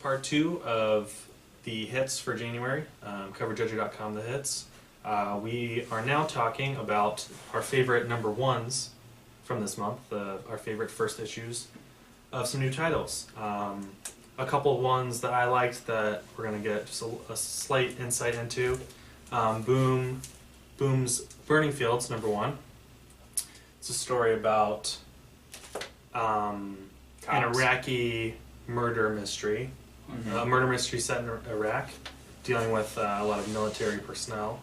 part 2 of the hits for January, CoverJudger.com, the hits. We are now talking about our favorite number ones from this month, our favorite first issues of some new titles. A couple of ones that I liked that we're going to get just a slight insight into. Boom's Burning Fields, number 1. It's a story about an Iraqi murder mystery. A murder mystery set in Iraq, dealing with a lot of military personnel,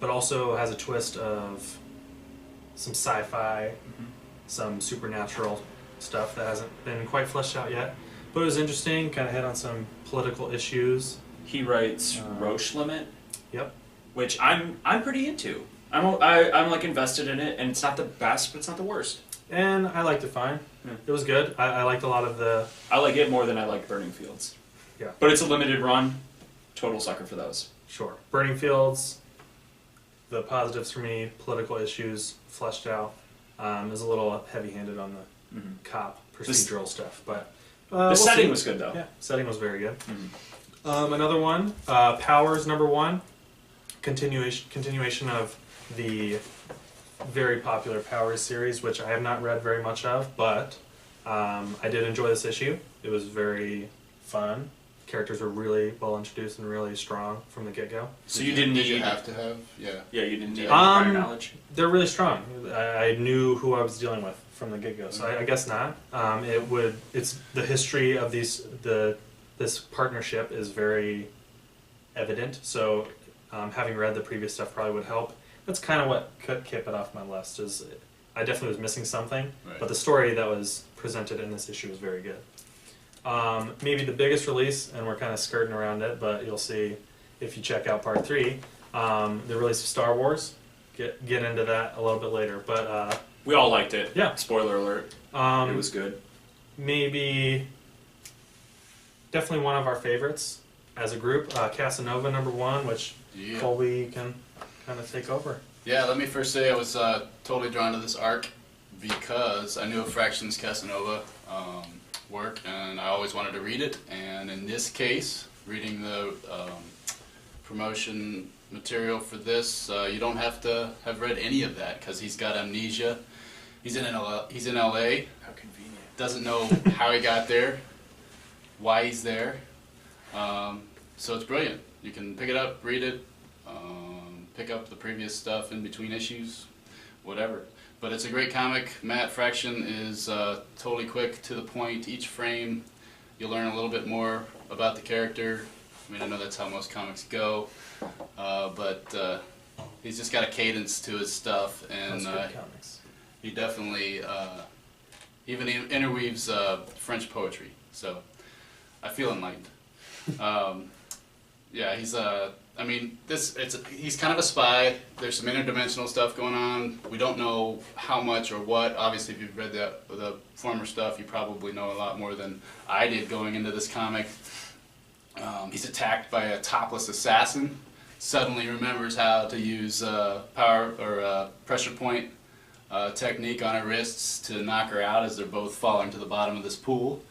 but also has a twist of some sci-fi, some supernatural stuff that hasn't been quite fleshed out yet. But it was interesting, kind of hit on some political issues. He writes Roche Limit. Yep. Which I'm pretty into. I'm like invested in it, and it's not the best, but it's not the worst. And I liked it fine. Yeah. It was good. I liked a lot of the... I like it more than I like Burning Fields. Yeah. But it's a limited run. Total sucker for those. Sure. Burning Fields, the positives for me, political issues fleshed out. Is a little heavy-handed on the cop procedural stuff, but the setting was good though. Yeah, setting was very good. Another one, Powers number 1, continuation of the very popular Powers series, which I have not read very much of, but I did enjoy this issue. It was very fun. Characters were really well introduced and really strong from the get-go. So you didn't need... Did you have to have? Yeah. Yeah, you didn't need prior knowledge? They're really strong. I knew who I was dealing with from the get-go, so I guess not. It's the history of this partnership is very evident, so having read the previous stuff probably would help. That's kind of what could keep it off my list. Is I definitely was missing something, but the story that was presented in this issue was very good. Maybe the biggest release, and we're kind of skirting around it, but you'll see if you check out part 3, the release of Star Wars. Get into that a little bit later, but we all liked it. Yeah. Spoiler alert. It was good. Maybe definitely one of our favorites as a group, Casanova number 1, which Colby can kind of take over. Yeah, let me first say I was totally drawn to this arc because I knew of Fraction's Casanova work, and I always wanted to read it. And in this case, reading the promotion material for this, you don't have to have read any of that because he's got amnesia. He's in LA. How convenient. Doesn't know how he got there, why he's there. So it's brilliant. You can pick it up, read it, pick up the previous stuff in between issues, whatever. But it's a great comic. Matt Fraction is totally quick, to the point. Each frame, you'll learn a little bit more about the character. I mean, I know that's how most comics go, but he's just got a cadence to his stuff, and he definitely even interweaves French poetry. So I feel enlightened. Yeah, he's I mean, he's kind of a spy. There's some interdimensional stuff going on. We don't know how much or what. Obviously, if you've read the former stuff, you probably know a lot more than I did going into this comic. He's attacked by a topless assassin. Suddenly remembers how to use power or pressure point technique on her wrists to knock her out as they're both falling to the bottom of this pool.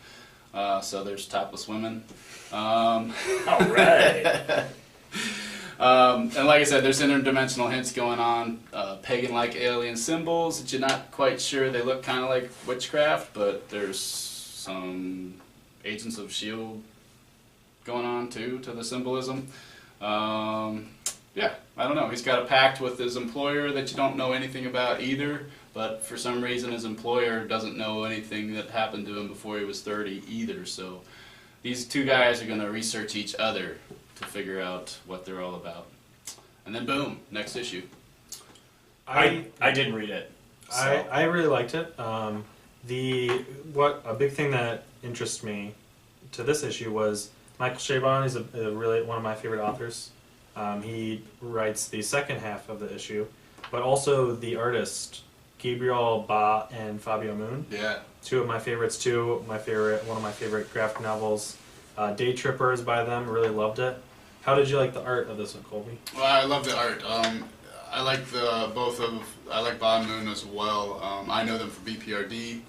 So there's topless women. All right. And like I said, there's interdimensional hints going on, pagan-like alien symbols that you're not quite sure. They look kind of like witchcraft, but there's some Agents of S.H.I.E.L.D. going on too, to the symbolism. Yeah, I don't know. He's got a pact with his employer that you don't know anything about either, but for some reason his employer doesn't know anything that happened to him before he was 30 either. So these two guys are going to research each other to figure out what they're all about. And then boom, next issue. I didn't read it. So. I really liked it. A big thing that interests me to this issue was Michael Chabon is really one of my favorite authors. He writes the second half of the issue, but also the artist Gabriel Ba and Fabio Moon. Yeah. Two of my favorites too. One of my favorite graphic novels. Day Trippers by them. Really loved it. How did you like the art of this one, Colby? Well, I love the art. I like I like Ba and Moon as well. I know them for BPRD.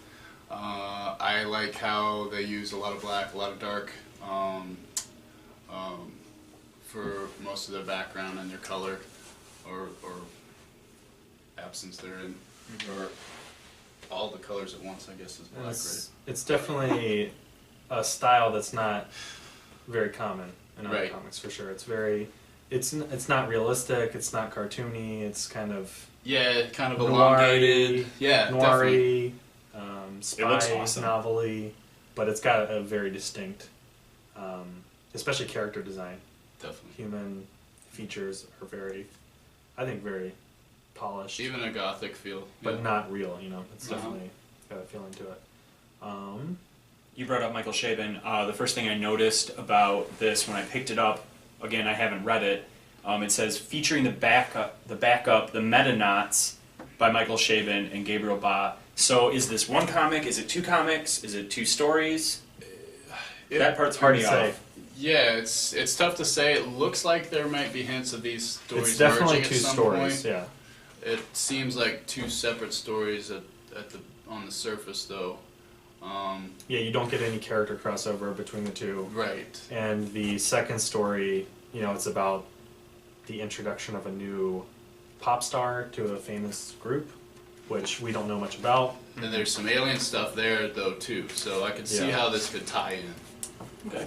I like how they use a lot of black, a lot of dark for most of their background and their color or absence therein, or all the colors at once, I guess, is black, right? It's definitely a style that's not very common in other comics, for sure. It's not realistic, it's not cartoony, it's kind of kind of noir-y, elongated. Yeah, definitely. Spy awesome. novel-y, but it's got a very distinct, especially character design. Definitely. Human features are very polished. Even a gothic feel. But not real, It's Uh-huh. definitely got a feeling to it. You brought up Michael Chabon. The first thing I noticed about this when I picked it up, again, I haven't read it. It says featuring the backup, the Metanauts by Michael Chabon and Gabriel Ba. So is this one comic? Is it two comics? Is it two stories? That part's hard hard to say. Yeah, it's tough to say. It looks like there might be hints of these stories It's definitely merging two at some stories, point. yeah. It seems like two separate stories on the surface, though. Yeah, you don't get any character crossover between the two. Right. And the second story, it's about the introduction of a new pop star to a famous group, which we don't know much about. And then there's some alien stuff there, though, too. So I could see Yeah. how this could tie in. Okay.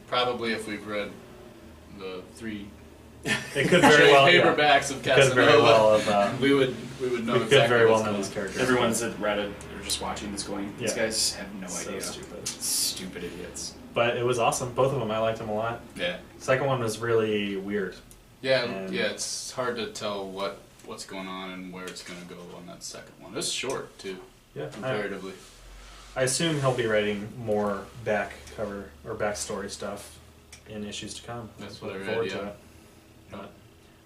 Probably if we've read the 3 It could very well, paperbacks of It could very Casanova, well have, we would know we exactly could very well what's know going these on. characters. Everyone's at Reddit or just watching this going, these Yeah. guys have no So idea. stupid. Stupid idiots. But it was awesome. Both of them, I liked them a lot. Yeah. Second one was really weird. Yeah, And- yeah. It's hard to tell what's going on and where it's going to go on that second one. It's short too, Yeah, comparatively. I assume he'll be writing more back cover or backstory stuff in issues to come. That's what I Looking read, forward yeah. to it.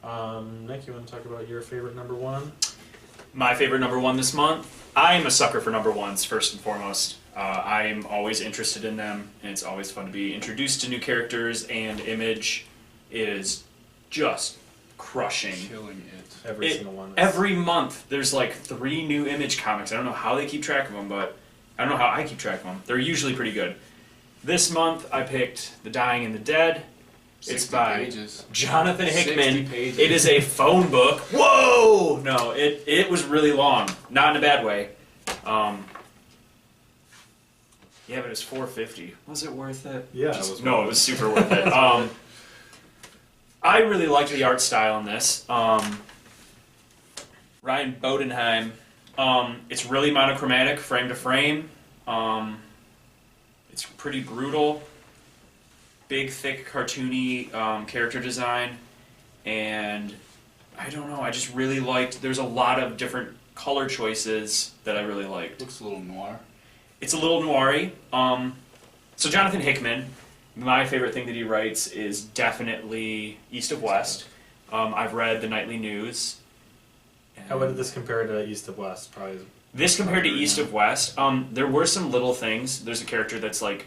But, Nick, you want to talk about your favorite number one? My favorite number one this month. I'm a sucker for number ones, first and foremost. I'm always interested in them, and it's always fun to be introduced to new characters, and Image is just crushing. Killing it. Every single one. Every month, there's like 3 new Image comics. I don't know how they keep track of them, but I don't know how I keep track of them. They're usually pretty good. This month, I picked The Dying and the Dead. It's 60 by pages. Jonathan 60 Hickman. pages. It is a phone book. Whoa! No, it was really long. Not in a bad way. Yeah, but it was $4.50. Was it worth it? Yeah, it was No, it was super worth it. I really liked the art style in this. Ryan Bodenheim. It's really monochromatic, frame to frame. It's pretty brutal. Big, thick, cartoony character design. And I don't know, I just really liked, there's a lot of different color choices that I really liked. Looks a little noir. It's a little noir-y. So Jonathan Hickman, my favorite thing that he writes is definitely East of West. I've read the Nightly News. How did this compare to East of West? Probably. This compared to East of West, there were some little things. There's a character that's like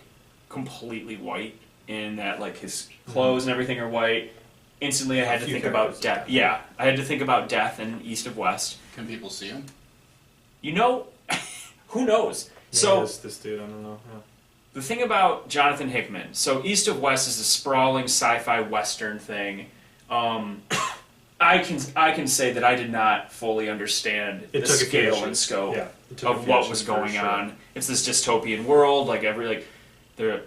completely white in that like his clothes and everything are white. Instantly I had to think about death. Yeah, I had to think about death in East of West. Can people see him? You know, who knows? Yeah, So this dude, I don't know. Yeah. the thing about Jonathan Hickman, so East of West is a sprawling sci-fi western thing. I can say that I did not fully understand the scale and scope of what was going on. It's this dystopian world,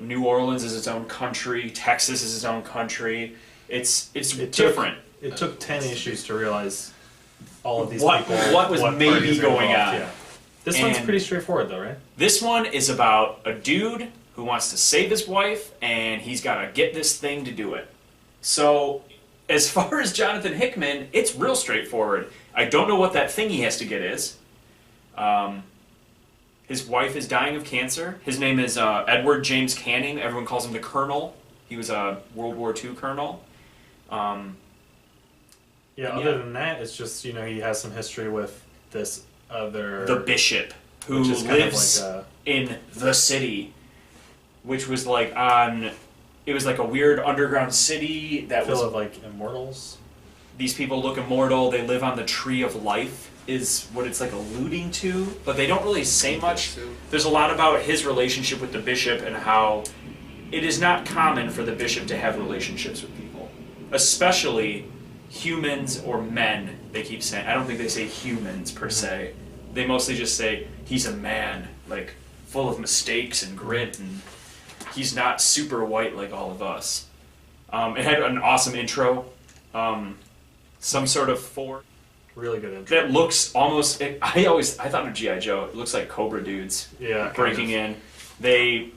New Orleans is its own country, Texas is its own country. It's different. It took 10 issues to realize all of these What- people. what was maybe parties are going involved, on. Yeah. This one's And- pretty straightforward, though, right? This one is about a dude who wants to save his wife, and he's got to get this thing to do it. So, as far as Jonathan Hickman, it's real straightforward. I don't know what that thing he has to get is. His wife is dying of cancer. His name is Edward James Canning. Everyone calls him the Colonel. He was a World War II Colonel. Other than that, it's just, he has some history with this other... The Bishop, who which is kind of lives like in the city, which was like on... It was like a weird underground city that full was... of, immortals. These people look immortal. They live on the Tree of Life, is what it's like alluding to, but they don't really say much. There's a lot about his relationship with the bishop and how it is not common for the bishop to have relationships with people, especially humans or men. They keep saying, I don't think they say humans per se. They mostly just say he's a man, like full of mistakes and grit, and he's not super white like all of us. It had an awesome intro, some sort of fort. Really good intro. That looks almost. I thought of G.I. Joe. It looks like Cobra dudes. Yeah. Breaking in. They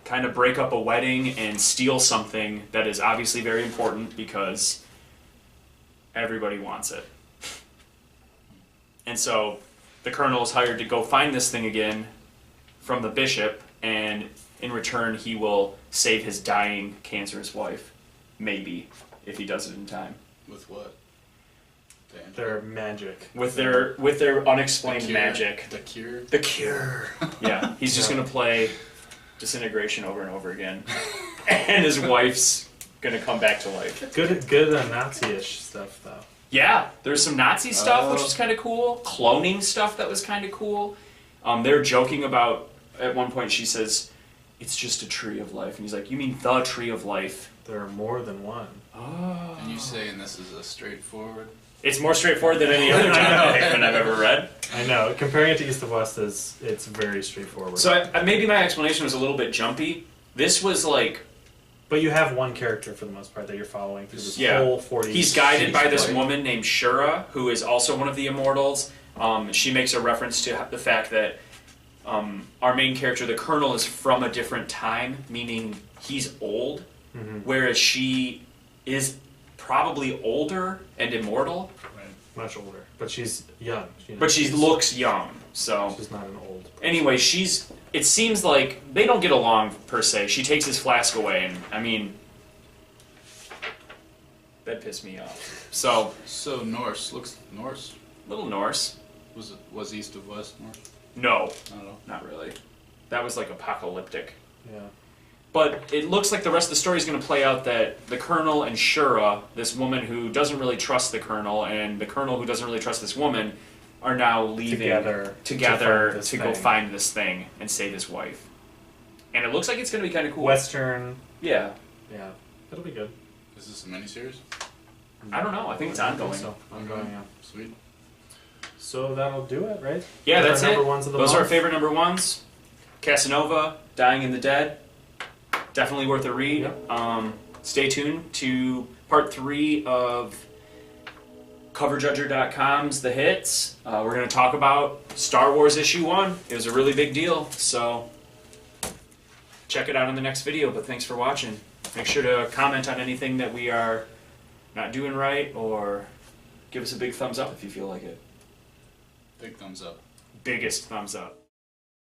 kind of break up a wedding and steal something that is obviously very important because everybody wants it. And so the colonel is hired to go find this thing again from the bishop, and in return he will save his dying cancerous wife. Maybe, if he does it in time. With what? Their magic. With their unexplained magic. The cure? The cure. Yeah, he's just going to play Disintegration over and over again. And his wife's going to come back to life. Good Nazi-ish stuff, though. Yeah, there's some Nazi stuff, which is kind of cool. Cloning stuff that was kind of cool. They're joking about, at one point she says, it's just a tree of life. And he's like, you mean the tree of life? There are more than one. Oh. And you saying this is a straightforward? It's more straightforward than any other Jonathan Hickman I've ever read. I know. Comparing it to East of West, it's very straightforward. So maybe my explanation was a little bit jumpy. This was like... But you have one character for the most part that you're following through this whole 40. He's guided by this woman named Shura, who is also one of the Immortals. She makes a reference to the fact that our main character, the Colonel, is from a different time, meaning he's old, whereas she is probably older and immortal. Right. Much older. But she's young. But she looks young, so... She's not an old person. Anyway, it seems like they don't get along, per se. She takes his flask away, and, I mean... That pissed me off. So Norse. Looks Norse? Little Norse. Was East of West Norse? No. I don't know. Not really. That was, like, apocalyptic. Yeah. But it looks like the rest of the story is going to play out that the Colonel and Shura, this woman who doesn't really trust the Colonel, and the Colonel who doesn't really trust this woman, are now leaving together to go find this thing and save his wife. And it looks like it's going to be kind of cool. Western. Yeah. Yeah. It'll be good. Is this a miniseries? I don't know. I think it's ongoing. Ongoing, yeah. Sweet. So that'll do it, right? Yeah, that's it. Those are our favorite number ones. Casanova, Dying in the Dead. Definitely worth a read. Yep. Stay tuned to part 3 of CoverJudger.com's The Hits. We're going to talk about Star Wars Issue 1. It was a really big deal, so check it out in the next video, but thanks for watching. Make sure to comment on anything that we are not doing right, or give us a big thumbs up if you feel like it. Big thumbs up. Biggest thumbs up.